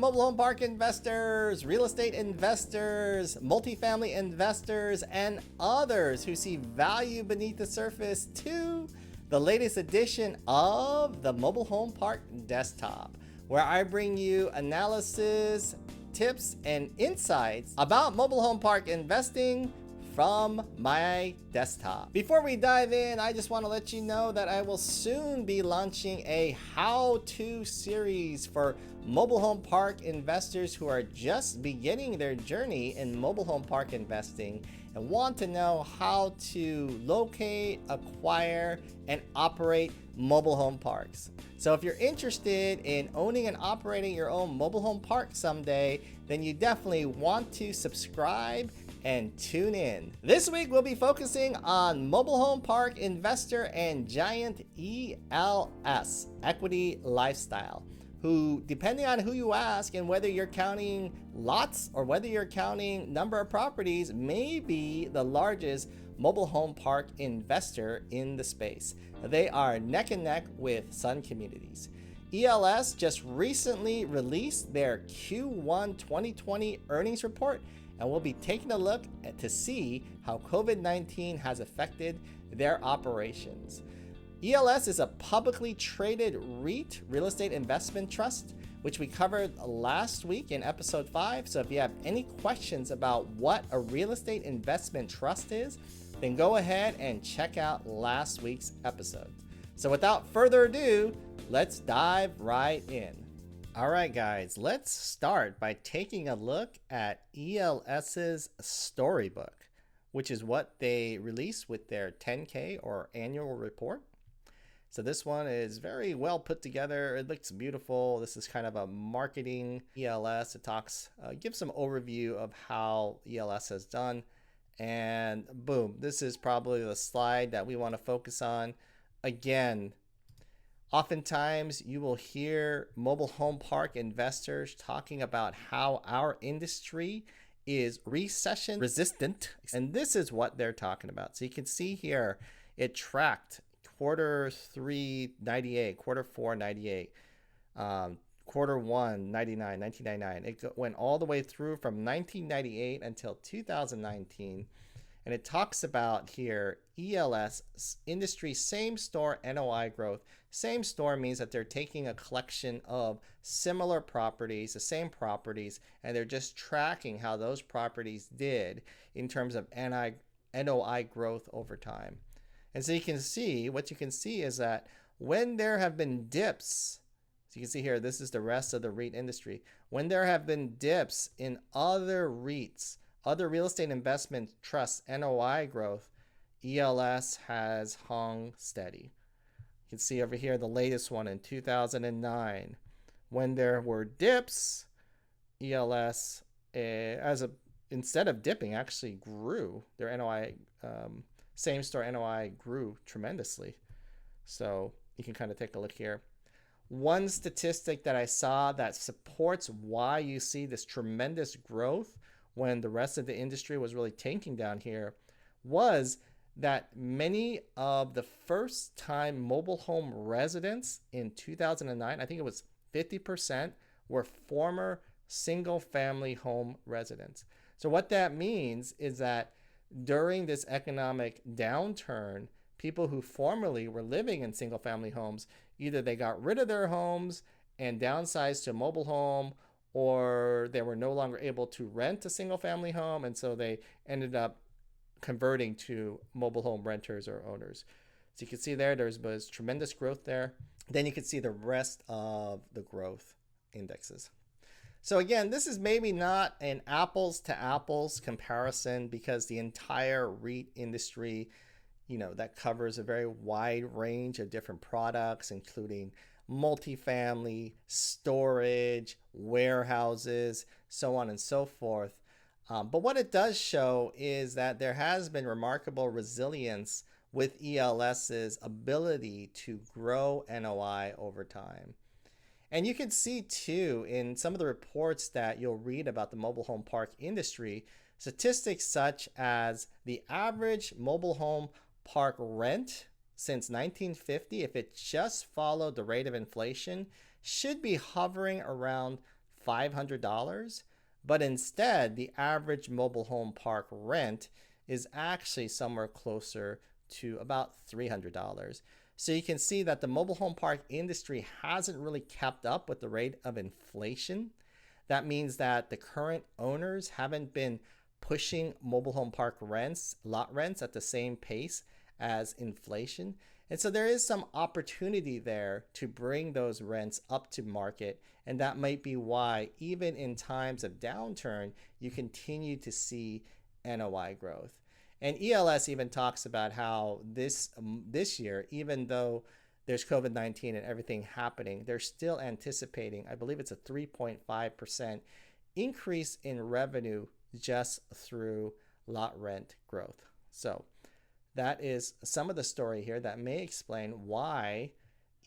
mobile home park investors, real estate investors, multifamily investors, and others who see value beneath the surface to the latest edition of the Mobile Home Park Desktop, where I bring you analysis, tips, and insights about mobile home park investing from my desktop. Before we dive in, I just want to let you know that I will soon be launching a how-to series for mobile home park investors who are just beginning their journey in mobile home park investing and want to know how to locate, acquire, and operate mobile home parks. So if you're interested in owning and operating your own mobile home park someday, then you definitely want to subscribe and tune in. This week we'll be focusing on mobile home park investor and giant ELS, Equity Lifestyle, who, depending on who you ask and whether you're counting lots or whether you're counting number of properties, may be the largest mobile home park investor in the space. They are neck and neck with Sun Communities. ELS just recently released their Q1 2020 earnings report, and we'll be taking a look to see how COVID-19 has affected their operations. ELS is a publicly traded REIT, real estate investment trust, which we covered last week in episode 5. So if you have any questions about what a real estate investment trust is, then go ahead and check out last week's episode. So without further ado, let's dive right in. All right, guys, let's start by taking a look at ELS's storybook, which is what they release with their 10K or annual report. So this one is very well put together. It looks beautiful. This is kind of a marketing ELS. It talks, gives some overview of how ELS has done. And boom, this is probably the slide that we want to focus on. Again, oftentimes you will hear mobile home park investors talking about how our industry is recession resistant. And this is what they're talking about. So you can see here, it tracked Q3 98, Q4 98, Q1 99, 1999. It went all the way through from 1998 until 2019. And it talks about here ELS industry same store NOI growth. Same store means that they're taking a collection of similar properties, the same properties, and they're just tracking how those properties did in terms of NOI growth over time. And so you can see, what you can see is that when there have been dips, so you can see here, this is the rest of the REIT industry. When there have been dips in other REITs, other real estate investment trusts NOI growth, ELS has hung steady. You can see over here the latest one in 2009. When there were dips, ELS, instead of dipping, actually grew. Their NOI, same store NOI grew tremendously. So you can kind of take a look here. One statistic that I saw that supports why you see this tremendous growth when the rest of the industry was really tanking down here was that many of the first time mobile home residents in 2009, I think it was 50%, were former single family home residents. So what that means is that during this economic downturn, people who formerly were living in single family homes, either they got rid of their homes and downsized to a mobile home, or they were no longer able to rent a single family home, and so they ended up converting to mobile home renters or owners. So you can see there was tremendous growth there. Then you can see the rest of the growth indexes. So again, this is maybe not an apples to apples comparison because the entire REIT industry, that covers a very wide range of different products, including multifamily, storage, warehouses, so on and so forth. But what it does show is that there has been remarkable resilience with ELS's ability to grow NOI over time. And you can see too in some of the reports that you'll read about the mobile home park industry, statistics such as the average mobile home park rent since 1950, if it just followed the rate of inflation, should be hovering around $500, but instead the average mobile home park rent is actually somewhere closer to about $300. So you can see that the mobile home park industry hasn't really kept up with the rate of inflation. That means that the current owners haven't been pushing mobile home park rents, lot rents at the same pace as inflation. And so there is some opportunity there to bring those rents up to market. And that might be why, even in times of downturn, you continue to see NOI growth. And ELS even talks about how this year, even though there's COVID-19 and everything happening, they're still anticipating, I believe it's a 3.5% increase in revenue just through lot rent growth. So that is some of the story here that may explain why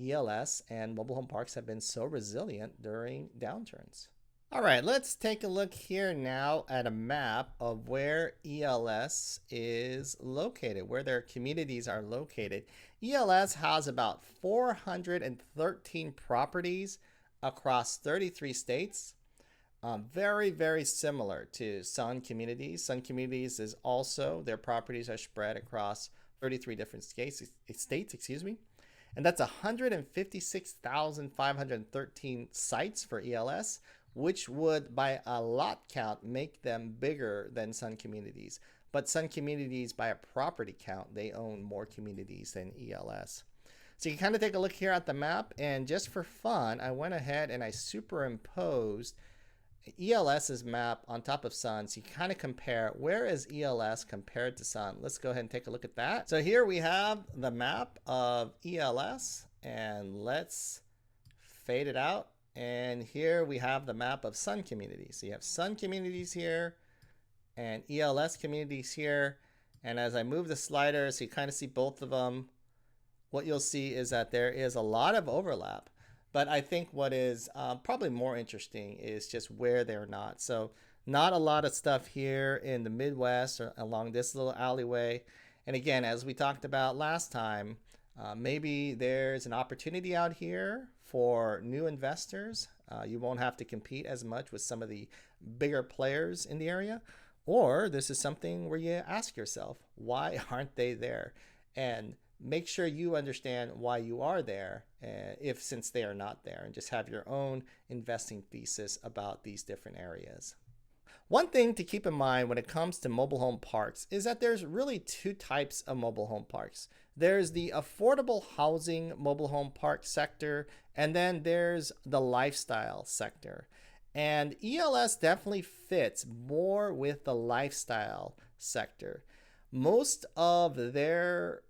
ELS and mobile home parks have been so resilient during downturns. All right, let's take a look here now at a map of where ELS is located, where their communities are located. ELS has about 413 properties across 33 states. Very, very similar to Sun Communities. Sun Communities is also, their properties are spread across 33 different states, and that's 156,513 sites for ELS, which would, by a lot count, make them bigger than Sun Communities. But Sun Communities, by a property count, they own more communities than ELS. So you can kind of take a look here at the map, and just for fun, I went ahead and I superimposed ELS's map on top of Sun, so you kind of compare where is ELS compared to Sun. Let's go ahead and take a look at that. So here we have the map of ELS, and let's fade it out. And here we have the map of Sun Communities. So you have Sun Communities here and ELS Communities here. And as I move the slider, so you kind of see both of them, what you'll see is that there is a lot of overlap. But I think what is probably more interesting is just where they're not. So not a lot of stuff here in the Midwest or along this little alleyway. And again, as we talked about last time, maybe there's an opportunity out here for new investors. You won't have to compete as much with some of the bigger players in the area. Or this is something where you ask yourself, why aren't they there? And make sure you understand why you are there, since they are not there, and just have your own investing thesis about these different areas. One thing to keep in mind when it comes to mobile home parks is that there's really two types of mobile home parks. There's the affordable housing mobile home park sector, and then there's the lifestyle sector. And ELS definitely fits more with the lifestyle sector. Most of their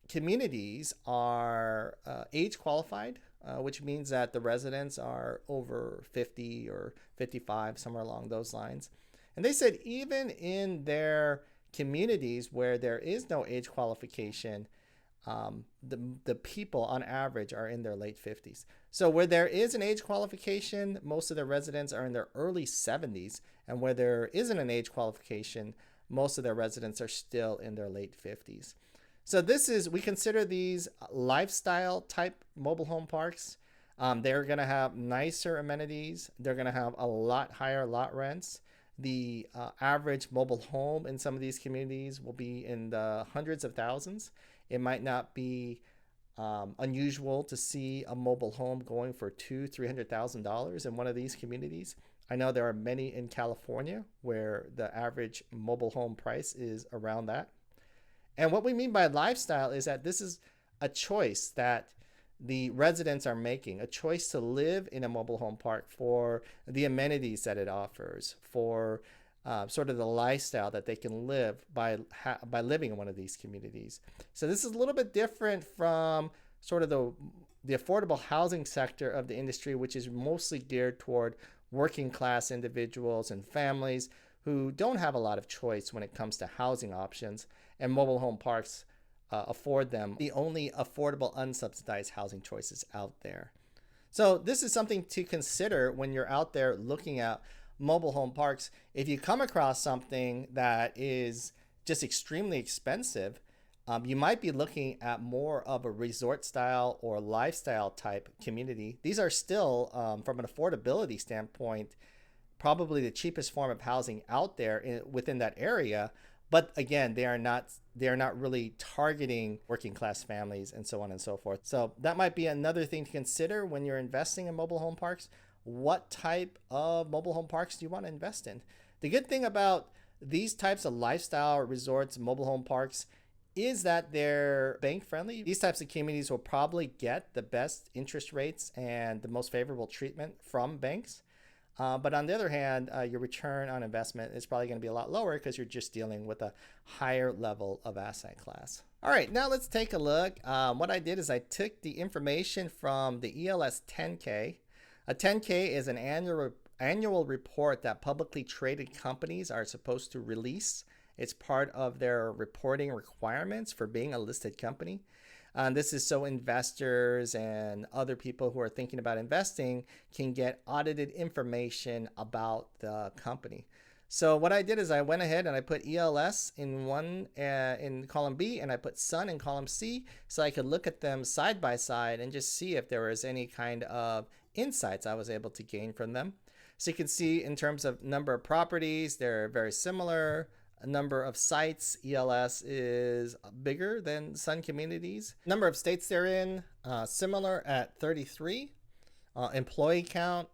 communities are age qualified, which means that the residents are over 50 or 55, somewhere along those lines. And they said even in their communities where there is no age qualification, the people on average are in their late 50s. So where there is an age qualification, most of the residents are in their early 70s. And where there isn't an age qualification, most of their residents are still in their late 50s. So we consider these lifestyle type mobile home parks. They're going to have nicer amenities. They're going to have a lot higher lot rents. The average mobile home in some of these communities will be in the hundreds of thousands. It might not be unusual to see a mobile home going for $200,000-$300,000 in one of these communities. I know there are many in California where the average mobile home price is around that. And what we mean by lifestyle is that this is a choice that the residents are making, a choice to live in a mobile home park for the amenities that it offers, for sort of the lifestyle that they can live by living in one of these communities. So this is a little bit different from sort of the affordable housing sector of the industry, which is mostly geared toward working class individuals and families who don't have a lot of choice when it comes to housing options, and mobile home parks afford them the only affordable unsubsidized housing choices out there. So this is something to consider when you're out there looking at mobile home parks. If you come across something that is just extremely expensive, you might be looking at more of a resort style or lifestyle type community. These are still, from an affordability standpoint, probably the cheapest form of housing out there within that area. But again, they are not really targeting working class families and so on and so forth. So that might be another thing to consider when you're investing in mobile home parks. What type of mobile home parks do you want to invest in? The good thing about these types of lifestyle resorts, mobile home parks, is that they're bank friendly. These types of communities will probably get the best interest rates and the most favorable treatment from banks. But on the other hand, your return on investment is probably going to be a lot lower because you're just dealing with a higher level of asset class. All right, now let's take a look. What I did is I took the information from the ELS 10K. A 10K is an annual report that publicly traded companies are supposed to release. It's part of their reporting requirements for being a listed company. This is so investors and other people who are thinking about investing can get audited information about the company. So what I did is I went ahead and I put ELS in column B, and I put Sun in column C, so I could look at them side by side and just see if there was any kind of insights I was able to gain from them. So you can see in terms of number of properties, they're very similar. A number of sites, ELS is bigger than Sun Communities. Number of states they're in, similar at 33. Employee count,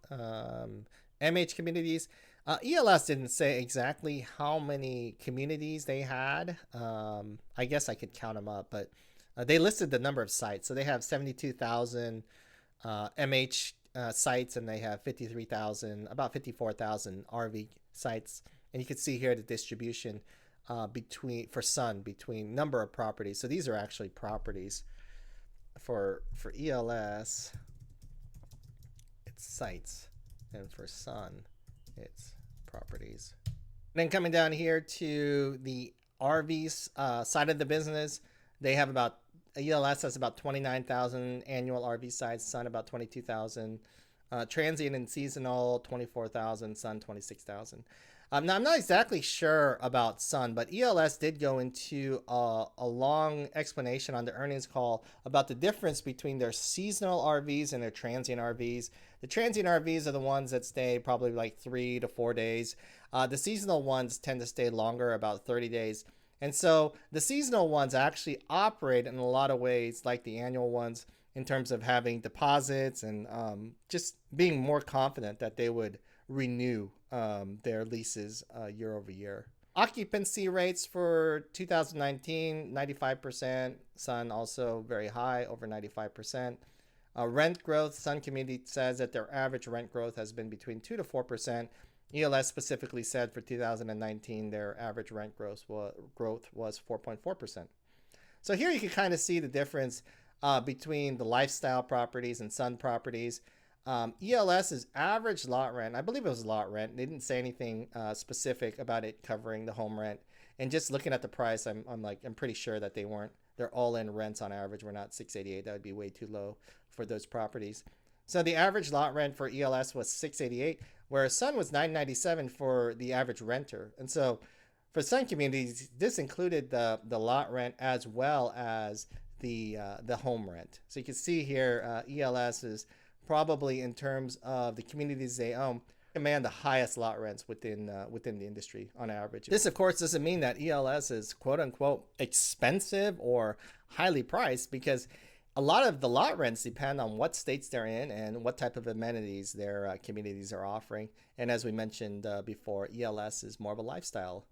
MH Communities. ELS didn't say exactly how many communities they had. I guess I could count them up, but they listed the number of sites. So they have 72,000 MH sites, and they have 53,000, about 54,000 RV sites. And you can see here the distribution for Sun between number of properties. So these are actually properties. For ELS, it's sites, and for Sun, it's properties. Then coming down here to the RVs side of the business, they have ELS has about 29,000 annual RV sites, Sun about 22,000, transient and seasonal 24,000, Sun 26,000. Now, I'm not exactly sure about Sun, but ELS did go into a long explanation on the earnings call about the difference between their seasonal RVs and their transient RVs. The transient RVs are the ones that stay probably like 3 to 4 days. The seasonal ones tend to stay longer, about 30 days. And so the seasonal ones actually operate in a lot of ways like the annual ones in terms of having deposits and just being more confident that they would renew their leases year over year. Occupancy rates for 2019, 95%. Sun also very high, over 95%. Rent growth, Sun Community says that their average rent growth has been between 2 to 4%. ELS specifically said for 2019 their average rent growth was 4.4%. So here you can kind of see the difference between the lifestyle properties and Sun properties. ELS's average lot rent, I believe it was lot rent. They didn't say anything specific about it covering the home rent. And just looking at the price, I'm pretty sure that their all-in rents on average were not $688. That would be way too low for those properties. So the average lot rent for ELS was $688, whereas Sun was $997 for the average renter. And so for Sun Communities, this included the lot rent as well as the home rent. So you can see here, ELS is probably, in terms of the communities they own, command the highest lot rents within the industry on average. This, of course, doesn't mean that ELS is quote unquote expensive or highly priced, because a lot of the lot rents depend on what states they're in and what type of amenities their communities are offering. And as we mentioned before, ELS is more of a lifestyle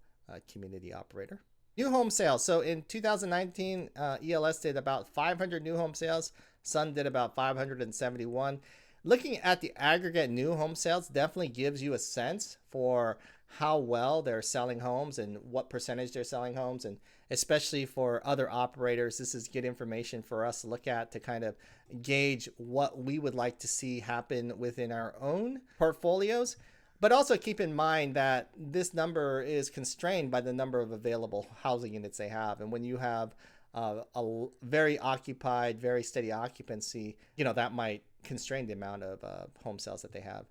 community operator. New home sales. So in 2019, ELS did about 500 new home sales. Sun did about 571. Looking at the aggregate new home sales definitely gives you a sense for how well they're selling homes and what percentage they're selling homes. And especially for other operators, this is good information for us to look at to kind of gauge what we would like to see happen within our own portfolios. But also keep in mind that this number is constrained by the number of available housing units they have. And when you have a very occupied, very steady occupancy, that might constrain the amount of home sales that they have.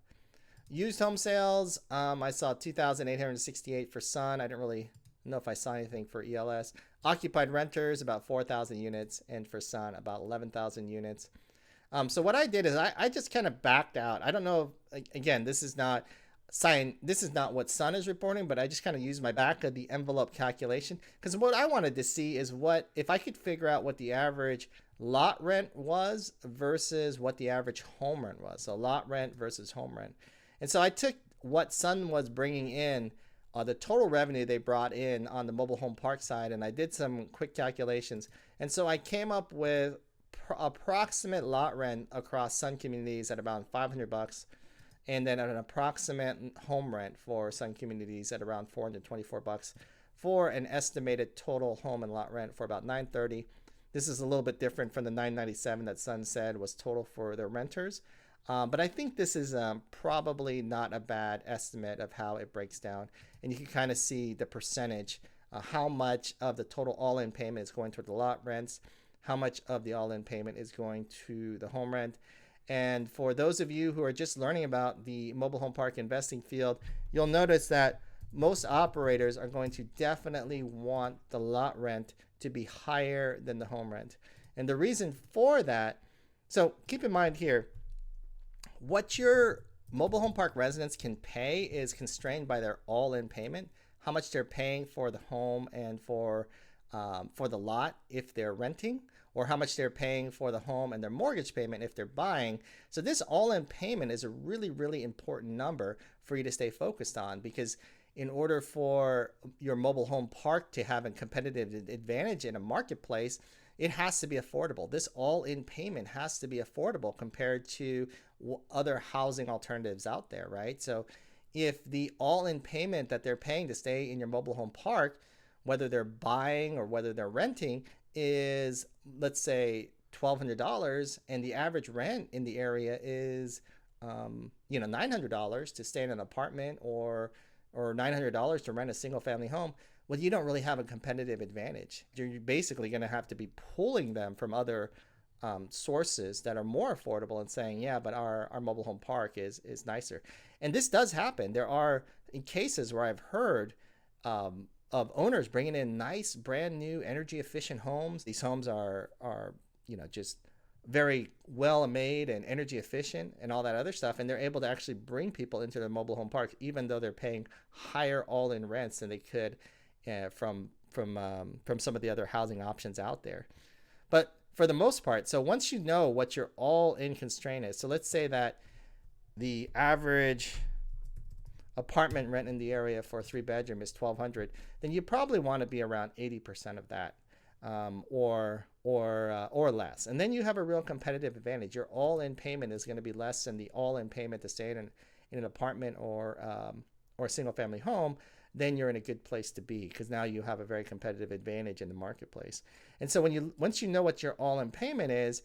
Used home sales, I saw 2,868 for Sun. I didn't really know if I saw anything for ELS. Occupied renters, about 4,000 units, and for Sun, about 11,000 units. So what I did is I just kind of backed out. I don't know, again, this is not what Sun is reporting, but I just kind of used my back of the envelope calculation, because what I wanted to see is what if I could figure out what the average lot rent was versus what the average home rent was. So lot rent versus home rent. And so I took what Sun was bringing in, the total revenue they brought in on the mobile home park side, and I did some quick calculations. And so I came up with approximate lot rent across Sun communities at about $500, and then an approximate home rent for Sun communities at around $424, for an estimated total home and lot rent for about $930. This is a little bit different from the $997 that Sun said was total for their renters. But I think this is probably not a bad estimate of how it breaks down. And you can kind of see the percentage, how much of the total all-in payment is going toward the lot rents, how much of the all-in payment is going to the home rent. And for those of you who are just learning about the mobile home park investing field, you'll notice that most operators are going to definitely want the lot rent to be higher than the home rent. And the reason for that, so keep in mind here, what your mobile home park residents can pay is constrained by their all-in payment, how much they're paying for the home and for the lot if they're renting, or how much they're paying for the home and their mortgage payment if they're buying. So this all-in payment is a really, really important number for you to stay focused on, because in order for your mobile home park to have a competitive advantage in a marketplace, it has to be affordable. This all-in payment has to be affordable compared to other housing alternatives out there, right? So if the all-in payment that they're paying to stay in your mobile home park, whether they're buying or whether they're renting, is, let's say, $1,200, and the average rent in the area is $900 to stay in an apartment, or $900 to rent a single family home, well, you don't really have a competitive advantage. You're basically going to have to be pulling them from other sources that are more affordable and saying, yeah, but our mobile home park is nicer. And this does happen. There are cases where I've heard of owners bringing in nice, brand new, energy efficient homes. These homes are just very well made and energy efficient and all that other stuff, and they're able to actually bring people into their mobile home park, even though they're paying higher all-in rents than they could from some of the other housing options out there. But for the most part, so once you know what your all-in constraint is, so let's say that the average apartment rent in the area for a 3-bedroom is $1,200, then you probably want to be around 80% of that, or less. And then you have a real competitive advantage. Your all-in payment is going to be less than the all-in payment to stay in an apartment or a single-family home. Then you're in a good place to be, because now you have a very competitive advantage in the marketplace. And so once you know what your all-in payment is,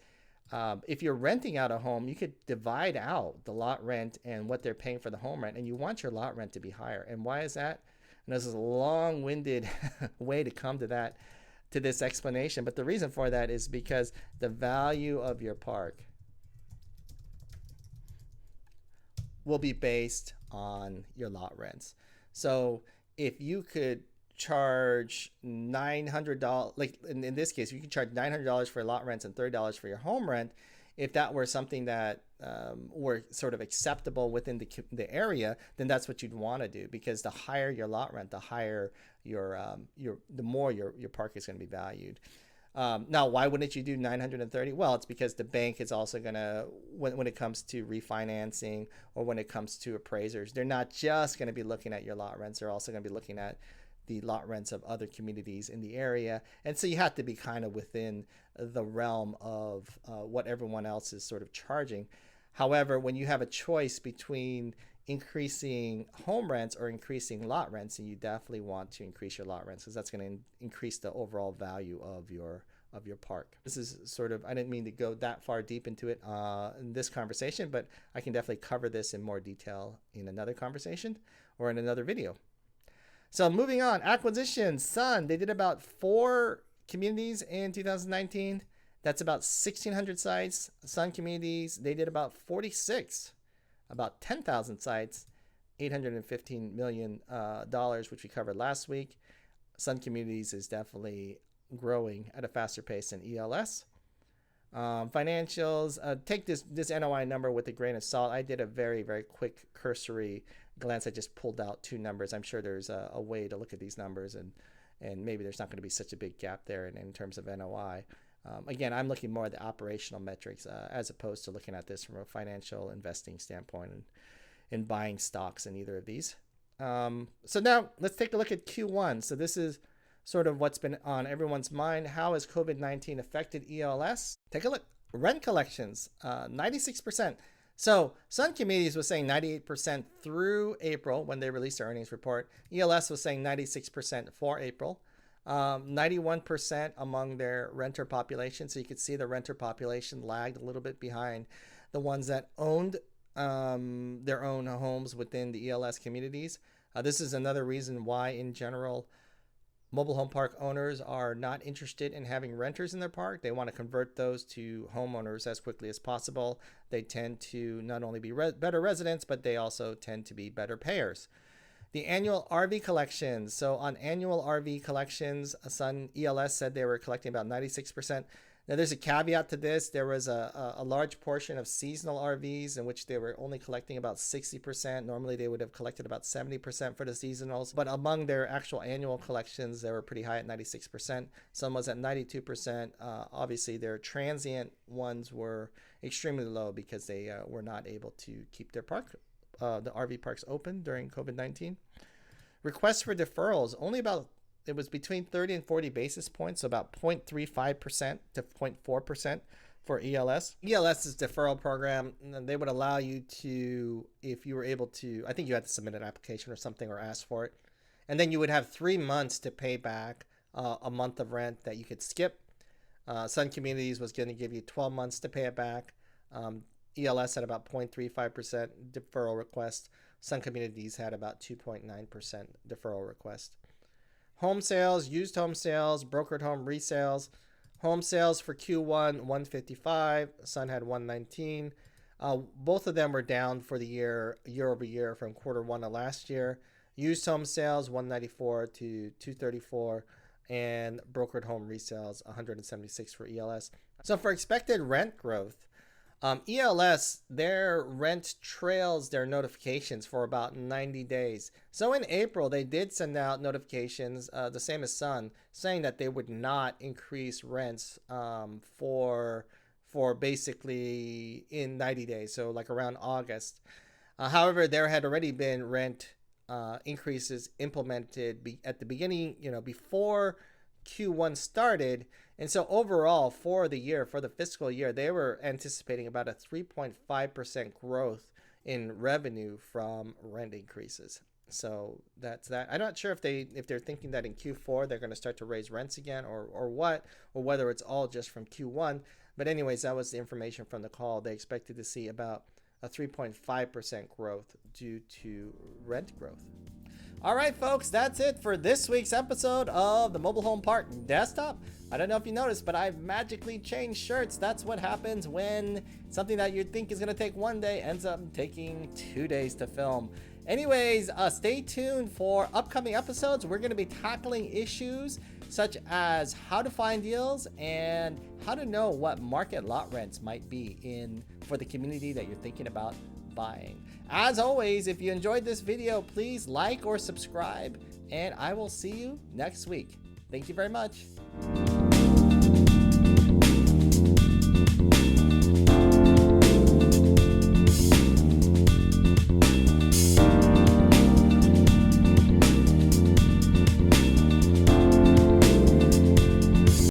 if you're renting out a home, you could divide out the lot rent and what they're paying for the home rent, and you want your lot rent to be higher. And why is that? And this is a long-winded way to come to this explanation, but the reason for that is because the value of your park will be based on your lot rents. So if you could charge $900, like in this case, you can charge $900 for lot rents and $30 for your home rent. If that were something that were sort of acceptable within the area, then that's what you'd want to do, because the higher your lot rent, the higher the more your park is going to be valued. Now, why wouldn't you do 930? Well, it's because the bank is also going to, when it comes to refinancing or when it comes to appraisers, they're not just going to be looking at your lot rents. They're also going to be looking at the lot rents of other communities in the area. And so you have to be kind of within the realm of what everyone else is sort of charging. However, when you have a choice between increasing home rents or increasing lot rents, and you definitely want to increase your lot rents, because that's going to increase the overall value of your park. This is sort of, I didn't mean to go that far deep into it in this conversation, but I can definitely cover this in more detail in another conversation or in another video. So moving on, acquisitions. Sun, they did about 4 communities in 2019. That's about 1,600 sites. Sun communities, they did about 46, about 10,000 sites, $815 million, which we covered last week. Sun Communities is definitely growing at a faster pace than ELS. Financials, take this NOI number with a grain of salt. I did a very, very quick cursory glance. I just pulled out two numbers. I'm sure there's a way to look at these numbers, and maybe there's not going to be such a big gap there in terms of NOI. Again, I'm looking more at the operational metrics as opposed to looking at this from a financial investing standpoint and buying stocks in either of these. So now let's take a look at Q1. So this is sort of what's been on everyone's mind. How has COVID-19 affected ELS? Take a look. Rent collections, 96%. So Sun Communities was saying 98% through April when they released their earnings report. ELS was saying 96% for April. 91% among their renter population. So you could see the renter population lagged a little bit behind the ones that owned their own homes within the ELS communities. This is another reason why, in general, mobile home park owners are not interested in having renters in their park. They want to convert those to homeowners as quickly as possible. They tend to not only be better residents, but they also tend to be better payers. The annual RV collections. So on annual RV collections, Sun ELS said they were collecting about 96%. Now there's a caveat to this. There was a large portion of seasonal RVs in which they were only collecting about 60%. Normally they would have collected about 70% for the seasonals. But among their actual annual collections, they were pretty high at 96%. Some was at 92%. Obviously their transient ones were extremely low because they were not able to keep their the RV parks open during COVID-19. Requests for deferrals, it was between 30 and 40 basis points, so about 0.35% to 0.4% for ELS. ELS's deferral program, they would allow you to, if you were able to, I think you had to submit an application or something or ask for it. And then you would have 3 months to pay back a month of rent that you could skip. Sun Communities was going to give you 12 months to pay it back. ELS had about 0.35% deferral request. Sun Communities had about 2.9% deferral request. Home sales, used home sales, brokered home resales. Home sales for Q1, 155. Sun had 119. Both of them were down for the year over year from Q1 of last year. Used home sales, 194 to 234. And brokered home resales, 176 for ELS. So for expected rent growth, ELS, their rent trails their notifications for about 90 days. So in April, they did send out notifications, the same as Sun, saying that they would not increase rents for basically in 90 days, so like around August. However, there had already been rent increases implemented at the beginning, before Q1 started. And so overall for the fiscal year, they were anticipating about a 3.5% growth in revenue from rent increases. So that's that. I'm not sure if they're thinking that in Q4 they're going to start to raise rents again or whether it's all just from Q1. But anyways, that was the information from the call. They expected to see about a 3.5% growth due to rent growth. All right, folks, that's it for this week's episode of the Mobile Home Park Desktop. I don't know if you noticed, but I've magically changed shirts. That's what happens when something that you think is going to take 1 day ends up taking 2 days to film. Anyways, stay tuned for upcoming episodes. We're going to be tackling issues such as how to find deals and how to know what market lot rents might be for the community that you're thinking about buying. As always, if you enjoyed this video, please like or subscribe, and I will see you next week. Thank you very much.